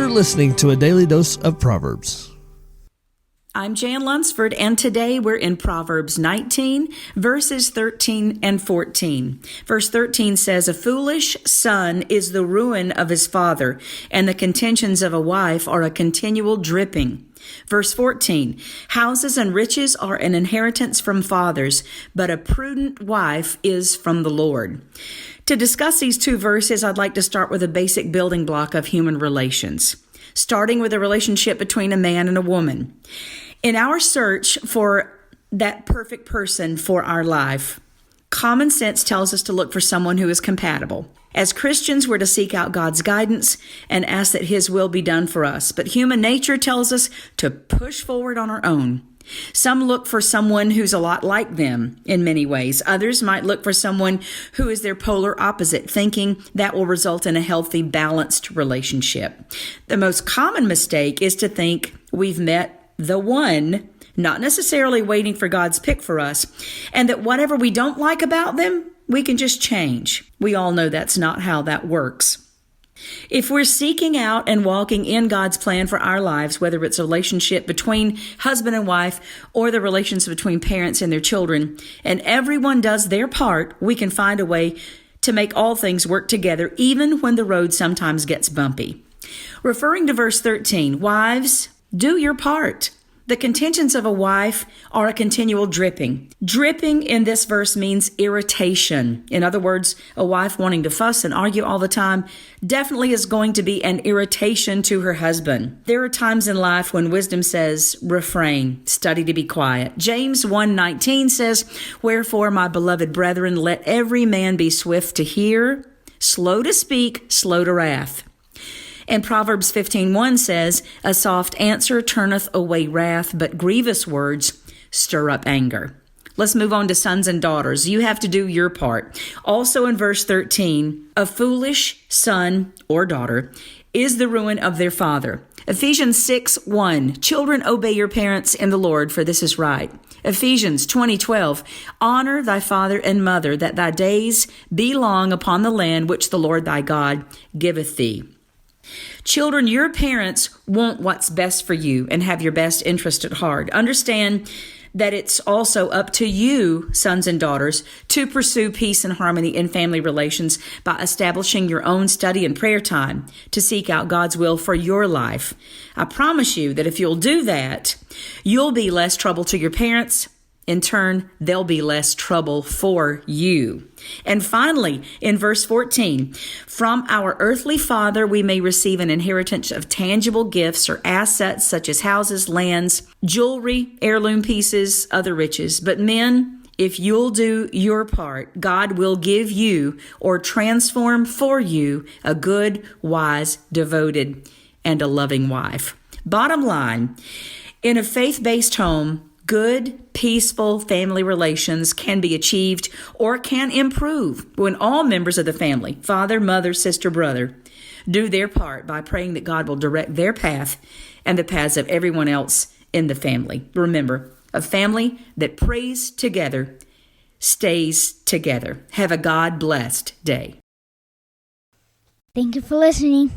You're listening to a daily dose of Proverbs. I'm Jan Lunsford, and today we're in Proverbs 19, verses 13 and 14. Verse 13 says, "A foolish son is the ruin of his father, and the contentions of a wife are a continual dripping." Verse 14, "Houses and riches are an inheritance from fathers, but a prudent wife is from the Lord." To discuss these two verses, I'd like to start with a basic building block of human relations, starting with a relationship between a man and a woman. In our search for that perfect person for our life, common sense tells us to look for someone who is compatible. As Christians, we're to seek out God's guidance and ask that His will be done for us. But human nature tells us to push forward on our own. Some look for someone who's a lot like them in many ways. Others might look for someone who is their polar opposite, thinking that will result in a healthy, balanced relationship. The most common mistake is to think we've met the one, not necessarily waiting for God's pick for us, and that whatever we don't like about them, we can just change. We all know that's not how that works. If we're seeking out and walking in God's plan for our lives, whether it's a relationship between husband and wife or the relations between parents and their children, and everyone does their part, we can find a way to make all things work together, even when the road sometimes gets bumpy. Referring to verse 13, wives, do your part. The contentions of a wife are a continual dripping. Dripping in this verse means irritation. In other words, a wife wanting to fuss and argue all the time definitely is going to be an irritation to her husband. There are times in life when wisdom says, refrain, study to be quiet. James 1:19 says, "Wherefore, my beloved brethren, let every man be swift to hear, slow to speak, slow to wrath." And Proverbs 15:1 says, "A soft answer turneth away wrath, but grievous words stir up anger." Let's move on to sons and daughters. You have to do your part. Also in verse 13, a foolish son or daughter is the ruin of their father. Ephesians 6:1, "Children, obey your parents in the Lord, for this is right." Ephesians 20:12, "Honor thy father and mother, that thy days be long upon the land which the Lord thy God giveth thee." Children, your parents want what's best for you and have your best interest at heart. Understand that it's also up to you, sons and daughters, to pursue peace and harmony in family relations by establishing your own study and prayer time to seek out God's will for your life. I promise you that if you'll do that, you'll be less trouble to your parents. In turn, there'll be less trouble for you. And finally, in verse 14, "From our earthly father we may receive an inheritance of tangible gifts or assets such as houses, lands, jewelry, heirloom pieces, other riches. But men, if you'll do your part, God will give you or transform for you a good, wise, devoted, and a loving wife." Bottom line, in a faith-based home, good, peaceful family relations can be achieved or can improve when all members of the family, father, mother, sister, brother, do their part by praying that God will direct their path and the paths of everyone else in the family. Remember, a family that prays together stays together. Have a God-blessed day. Thank you for listening.